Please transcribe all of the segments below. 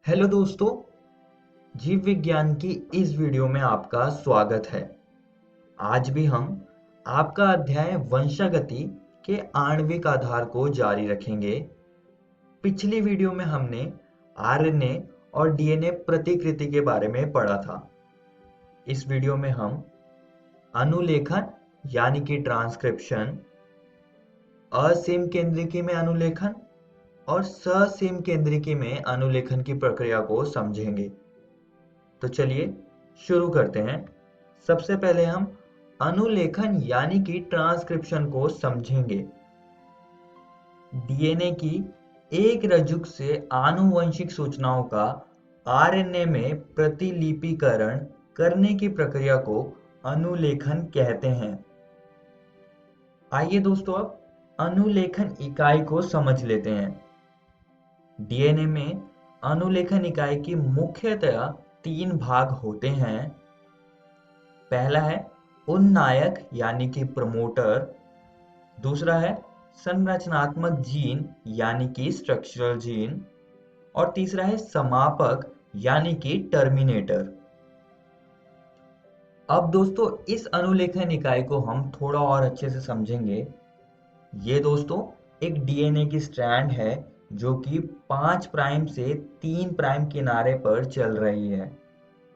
Hello दोस्तों, जीव विज्ञान की इस वीडियो में आपका स्वागत है। आज भी हम आपका अध्याय वंशागति के आणविक आधार को जारी रखेंगे। पिछली वीडियो में हमने आरएनए और डीएनए प्रतिकृति के बारे में पढ़ा था। इस वीडियो में हम अनुलेखन यानी कि ट्रांसक्रिप्शन, असीम केंद्रिकी में अनुलेखन और ससीम केंद्रिकी में अनुलेखन की प्रक्रिया को समझेंगे। तो चलिए शुरू करते हैं। सबसे पहले हम अनुलेखन यानी कि ट्रांसक्रिप्शन को समझेंगे। डीएनए की एक रज्जुक से आनुवंशिक सूचनाओं का आरएनए में प्रतिलिपिकरण करने की प्रक्रिया को अनुलेखन कहते हैं। आइए दोस्तों, अब अनुलेखन इकाई को समझ लेते हैं। डीएनए में अनुलेखन इकाई की मुख्यतया 3 भाग होते हैं। पहला है उन्नायक यानी कि प्रमोटर, दूसरा है संरचनात्मक जीन यानी कि स्ट्रक्चरल जीन और तीसरा है समापक यानी कि टर्मिनेटर। अब दोस्तों, इस अनुलेखन इकाई को हम थोड़ा और अच्छे से समझेंगे। ये दोस्तों एक डीएनए की स्ट्रैंड है जो कि 5 प्राइम से 3 प्राइम किनारे पर चल रही है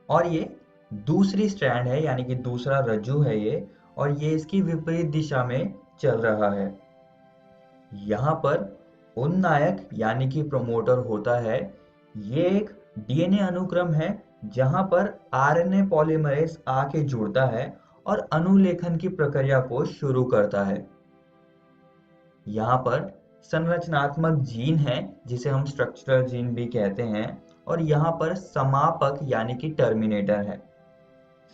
और ये दूसरी स्ट्रैंड है यानी कि दूसरा रज्जु है ये, और ये इसकी विपरीत दिशा में चल रहा है। यहाँ पर उन्नायक यानी कि प्रमोटर होता है। ये एक डीएनए अनुक्रम है जहाँ पर आरएनए पॉलीमरेज आके जुड़ता है और अनुलेखन की प्रक्रिया को शुरू करता है। यहाँ पर संरचनात्मक जीन है जिसे हम स्ट्रक्चरल जीन भी कहते हैं, और यहाँ पर समापक यानी कि टर्मिनेटर है।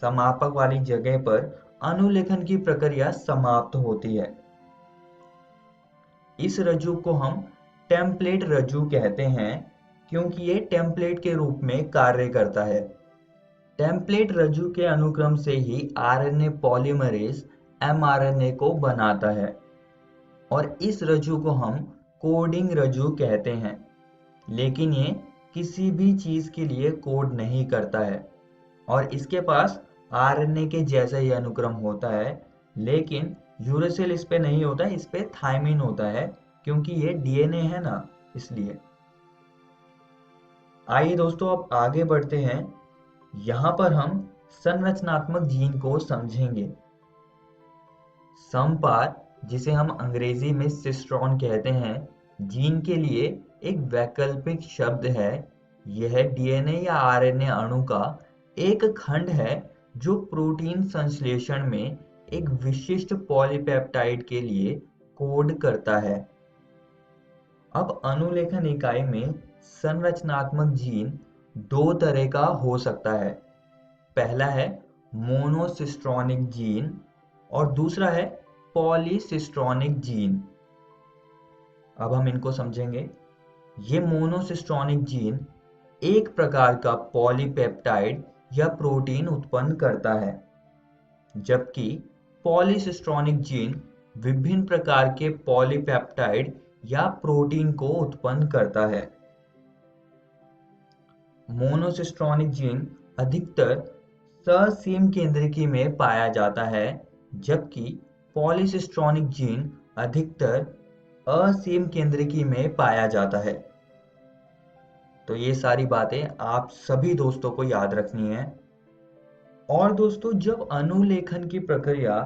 समापक वाली जगह पर अनुलेखन की प्रक्रिया समाप्त होती है। इस रज्जु को हम टेम्पलेट रज्जु कहते हैं क्योंकि ये टेम्पलेट के रूप में कार्य करता है। टेम्पलेट रज्जु के अनुक्रम से ही आरएनए पॉलीमरेज एमआरएनए को बनाता है और इस रज्जु को हम कोडिंग रज्जु कहते हैं। लेकिन ये किसी भी चीज के लिए कोड नहीं करता है और इसके पास आरएनए के जैसा ही अनुक्रम होता है, लेकिन यूरेसिल इस पे नहीं होता है, इस पे थायमिन होता है क्योंकि ये डीएनए है ना, इसलिए। आइए दोस्तों, अब आगे बढ़ते हैं। यहाँ पर हम संरचनात्मक जीन को समझेंगे। समपार, जिसे हम अंग्रेजी में सिस्ट्रॉन कहते हैं, जीन के लिए एक वैकल्पिक शब्द है। यह डीएनए या आरएनए अणु का एक खंड है जो प्रोटीन संश्लेषण में एक विशिष्ट पॉलीपेप्टाइड के लिए कोड करता है। अब अनुलेखन इकाई में संरचनात्मक जीन 2 तरह का हो सकता है। पहला है मोनोसिस्ट्रॉनिक जीन और दूसरा है पॉलीसिस्ट्रॉनिक जीन। अब हम इनको समझेंगे। ये मोनोसिस्ट्रॉनिक जीन एक प्रकार का पॉलीपेप्टाइड या प्रोटीन उत्पन्न करता है, जबकि पॉलीसिस्ट्रॉनिक जीन विभिन्न प्रकार के पॉलीपेप्टाइड या प्रोटीन को उत्पन्न करता है। मोनोसिस्ट्रॉनिक जीन अधिकतर ससीम केंद्रिकी में पाया जाता है, जबकि पॉलीसिस्ट्रॉनिक जीन अधिकतर असीम केंद्रिकी में पाया जाता है। तो ये सारी बातें आप सभी दोस्तों को याद रखनी है। और दोस्तों, जब अनुलेखन की प्रक्रिया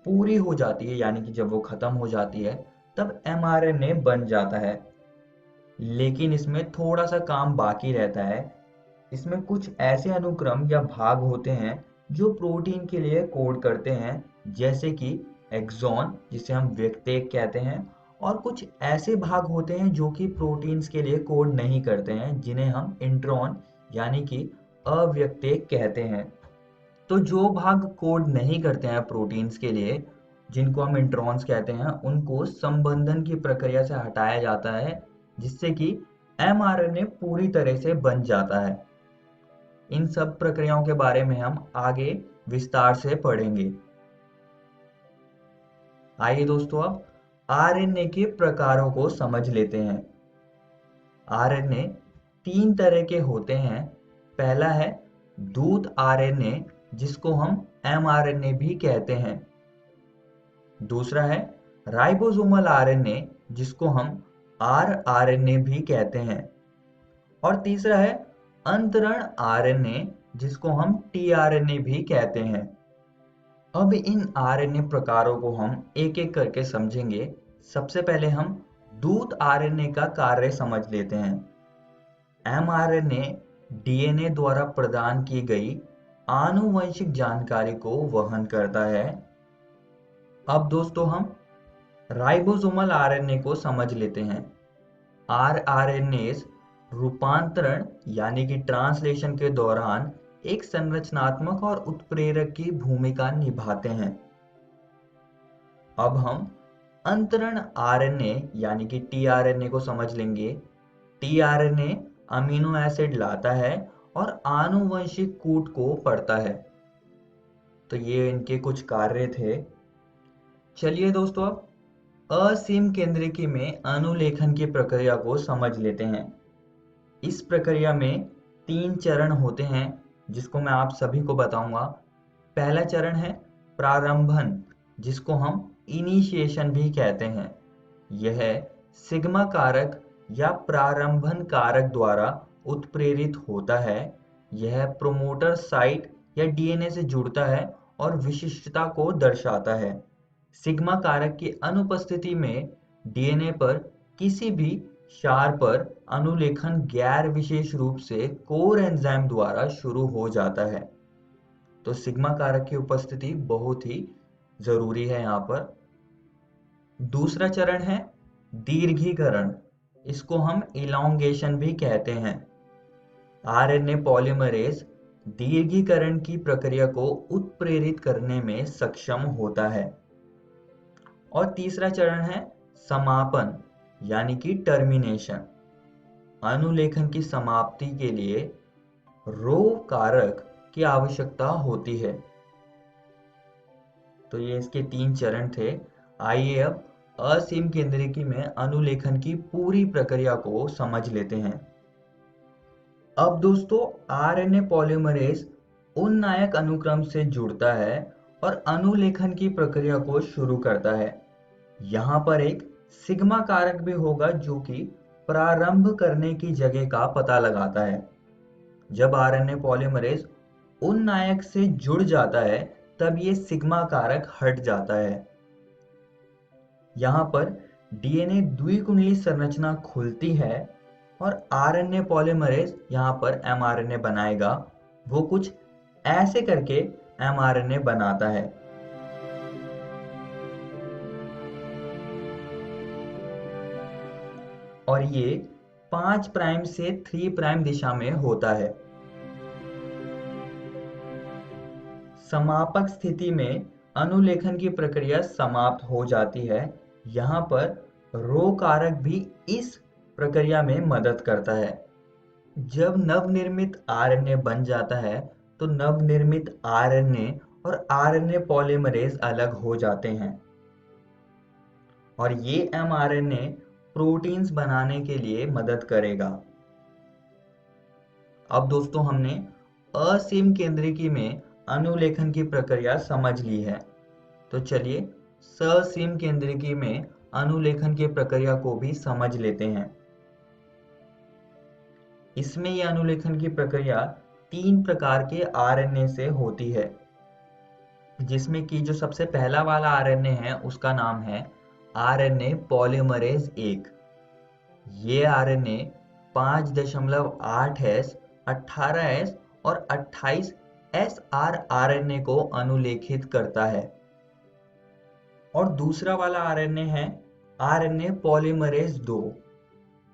पूरी हो जाती है यानी कि जब वो खत्म हो जाती है, तब एमआरएनए बन जाता है। लेकिन इसमें थोड़ा सा काम बाकी रहता है। इसमें कुछ ऐसे अनुक्रम या भाग होते हैं जो प्रोटीन के लिए कोड करते हैं, जैसे कि एक्सॉन, जिसे हम व्यक्तेक कहते हैं, और कुछ ऐसे भाग होते हैं जो कि प्रोटीन्स के लिए कोड नहीं करते हैं, जिन्हें हम इंट्रॉन यानी कि अव्यक्तेक कहते हैं। तो जो भाग कोड नहीं करते हैं प्रोटीन्स के लिए, जिनको हम इंट्रॉन्स कहते हैं, उनको संबंधन की प्रक्रिया से हटाया जाता है, जिससे कि एमआरएनए पूरी तरह से बन जाता है। इन सब प्रक्रियाओं के बारे में हम आगे विस्तार से पढ़ेंगे। आइए दोस्तों, अब आरएनए के प्रकारों को समझ लेते हैं। आरएनए तीन तरह के होते हैं। पहला है दूत आरएनए, जिसको हम एमआरएनए भी कहते हैं। दूसरा है राइबोसोमल आरएनए, जिसको हम आरआरएनए भी कहते हैं। और तीसरा है अंतरण आरएनए, जिसको हम टीआरएनए भी कहते हैं। अब इन आरएनए प्रकारों को हम एक एक करके समझेंगे। सबसे पहले हम दूत आरएनए का कार्य समझ लेते हैं। एमआरएनए डीएनए द्वारा प्रदान की गई आनुवंशिक जानकारी को वहन करता है। अब दोस्तों हम राइबोसोमल आरएनए को समझ लेते हैं। आरआरएनएस रूपांतरण यानी कि ट्रांसलेशन के दौरान एक संरचनात्मक और उत्प्रेरक की भूमिका निभाते हैं। अब हम अंतरण आरएनए यानी कि टीआरएनए को समझ लेंगे। टीआरएनए अमीनो एसिड लाता है और आनुवंशिक कूट को पढ़ता है। तो ये इनके कुछ कार्य थे। चलिए दोस्तों, अब असीम केंद्रिकी में अनुलेखन की प्रक्रिया को समझ लेते हैं। इस प्रक्रिया में 3 चरण होते हैं, जिसको मैं आप सभी को बताऊंगा। पहला चरण है प्रारंभन, जिसको हम इनिशिएशन भी कहते हैं। यह सिग्मा कारक या प्रारंभन कारक द्वारा उत्प्रेरित होता है। यह प्रोमोटर साइट या डीएनए से जुड़ता है और विशिष्टता को दर्शाता है। सिग्मा कारक की अनुपस्थिति में डीएनए पर किसी भी क्षार पर अनुलेखन गैर विशेष रूप से कोर एंजाइम द्वारा शुरू हो जाता है। तो सिग्मा कारक की उपस्थिति बहुत ही जरूरी है यहाँ पर। दूसरा चरण है दीर्घीकरण, इसको हम इलॉन्गेशन भी कहते हैं। आरएनए पॉलीमरेज दीर्घीकरण की प्रक्रिया को उत्प्रेरित करने में सक्षम होता है। और तीसरा चरण है समापन यानी कि टर्मिनेशन। अनुलेखन की समाप्ति के लिए रो कारक की आवश्यकता होती है। तो ये इसके 3 चरण थे। आइए अब असीम केंद्रिकी में अनुलेखन की पूरी प्रक्रिया को समझ लेते हैं। अब दोस्तों, आरएनए पॉलीमरेज उन नायक अनुक्रम से जुड़ता है और अनुलेखन की प्रक्रिया को शुरू करता है। यहाँ पर एक सिग्मा कारक भी होगा, जो कि प्रारंभ करने की जगह का पता लगाता है। जब आरएनए पॉलीमरेज उन नायक से जुड़ जाता है, तब ये सिग्मा कारक हट जाता है। यहाँ पर डीएनए द्विकुंडली संरचना खुलती है और आरएनए पॉलीमरेज यहाँ पर एमआरएनए बनाएगा। वो कुछ ऐसे करके एमआरएनए बनाता है। और ये 5 प्राइम से 3 प्राइम दिशा में होता है। समापक स्थिति में अनुलेखन की प्रक्रिया समाप्त हो जाती है। यहाँ पर रो कारक भी इस प्रक्रिया में मदद करता है। जब नवनिर्मित आरएनए बन जाता है, तो नवनिर्मित आरएनए और आरएनए पॉलीमरेज अलग हो जाते हैं और ये एमआरएनए प्रोटीन्स बनाने के लिए मदद करेगा। अब दोस्तों, हमने असीम केंद्रिकी में अनुलेखन की प्रक्रिया समझ ली है। तो चलिए ससीम केंद्रिकी में अनुलेखन की प्रक्रिया को भी समझ लेते हैं। इसमें यह अनुलेखन की प्रक्रिया 3 प्रकार के आरएनए से होती है, जिसमें कि जो सबसे पहला वाला आरएनए है उसका नाम है आरएनए पॉलीमरेज 1। ये आरएनए 5.8S, 18S और 28SR आरएनए को अनुलेखित करता है। और दूसरा वाला आरएनए है आरएनए पॉलीमरेज 2।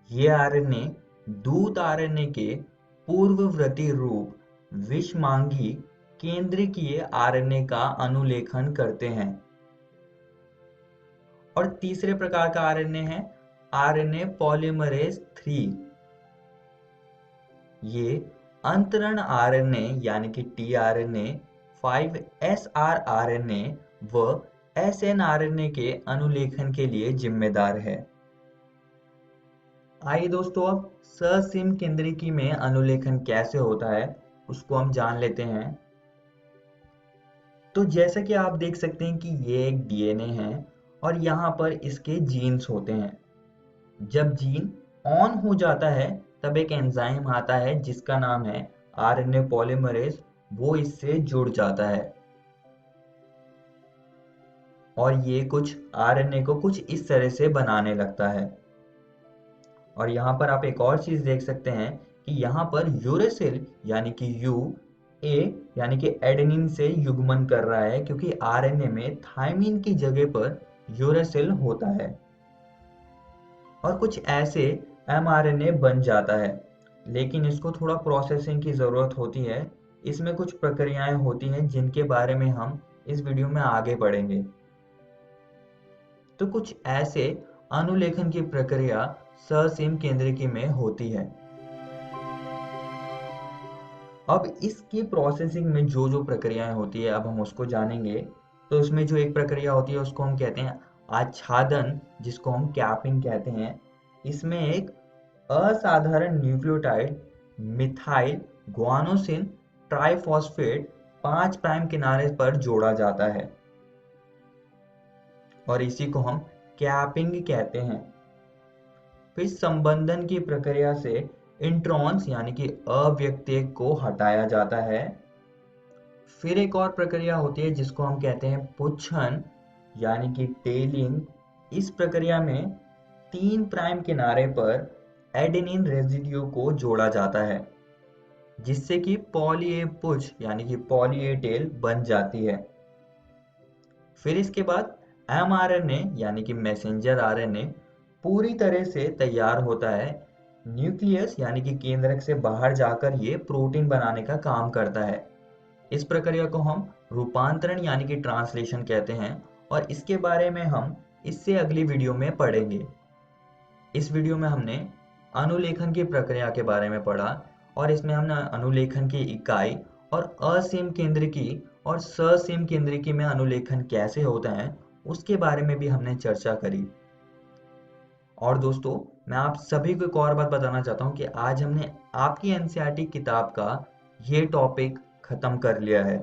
ये आरएनए दूत आरएनए के पूर्ववर्ती रूप विषमांगी केंद्रकीय आरएनए का अनुलेखन करते हैं। और तीसरे प्रकार का आरएनए है आरएनए पॉलीमरेज 3। ये अंतरण आरएनए यानी कि टीआरएनए, 5SR आरएनए व SN आरएनए के अनुलेखन के लिए जिम्मेदार है। आइए दोस्तों, अब ससीम केंद्रिकी में अनुलेखन कैसे होता है उसको हम जान लेते हैं। तो जैसा कि आप देख सकते हैं कि ये एक डीएनए है और यहाँ पर इसके जीन्स होते हैं। जब जीन ऑन हो जाता है तब एक एंजाइम आता है जिसका नाम है आरएनए पॉलीमरेज, वो इससे जुड़ जाता है और ये कुछ आरएनए को कुछ इस तरह से बनाने लगता है। और यहाँ पर आप एक और चीज देख सकते हैं कि यहाँ पर यूरेसिल यानी कि यू ए यानी कि एडेनिन से युग्मन कर रहा है, क्योंकि आरएनए में थायमिन की जगह पर यूरेसिल होता है और कुछ ऐसे एमआरएनए बन जाता है। लेकिन इसको थोड़ा प्रोसेसिंग की ज़रूरत होती है। इसमें कुछ प्रक्रियाएं होती हैं जिनके बारे में हम इस वीडियो में आगे पढ़ेंगे। तो कुछ ऐसे अनुलेखन की प्रक्रिया ससीम केंद्रिकी में होती है। अब इसकी प्रोसेसिंग में जो जो प्रक्रियाएं होती है अब हम उसको जानेंगे। तो उसमें जो एक प्रक्रिया होती है उसको हम कहते हैं आच्छादन, जिसको हम कैपिंग कहते हैं। इसमें एक असाधारण nucleotide methyl guanosine triphosphate 5 prime किनारे पर जोड़ा जाता है और इसी को हम कैपिंग कहते हैं। फिर संबंधन की प्रक्रिया से इंट्रॉन्स यानी कि अव्यक्तेक को हटाया जाता है। फिर एक और प्रक्रिया होती है जिसको हम कहते हैं पुच्छन यानी कि टेलिंग। इस प्रक्रिया में 3 प्राइम किनारे पर एडेनिन रेजिड्यू को जोड़ा जाता है जिससे कि पॉली ए पुछ यानी कि पॉली ए टेल बन जाती है। फिर इसके बाद एमआरएनए यानी कि मैसेंजर आरएनए पूरी तरह से तैयार होता है। न्यूक्लियस यानी कि केंद्रक से बाहर जाकर ये प्रोटीन बनाने का काम करता है। इस प्रक्रिया को हम रूपांतरण यानी कि ट्रांसलेशन कहते हैं और इसके बारे में हम इससे अगली वीडियो में पढ़ेंगे। इस वीडियो में हमने अनुलेखन की प्रक्रिया के बारे में पढ़ा और इसमें हमने अनुलेखन की इकाई और असीम केंद्रिकी और ससीम केंद्रिकी में अनुलेखन कैसे होता है उसके बारे में भी हमने चर्चा करी। और दोस्तों, मैं आप सभी को एक और बात बताना चाहता हूँ कि आज हमने आपकी एनसीईआरटी किताब का ये टॉपिक खत्म कर लिया है।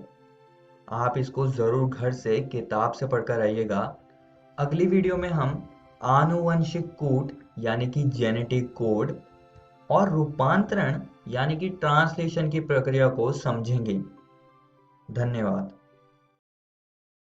आप इसको ज़रूर घर से किताब से पढ़कर आइएगा। अगली वीडियो में हम आनुवंशिक कूट यानी कि जेनेटिक कोड और रूपांतरण यानी कि ट्रांसलेशन की प्रक्रिया को समझेंगे। धन्यवाद।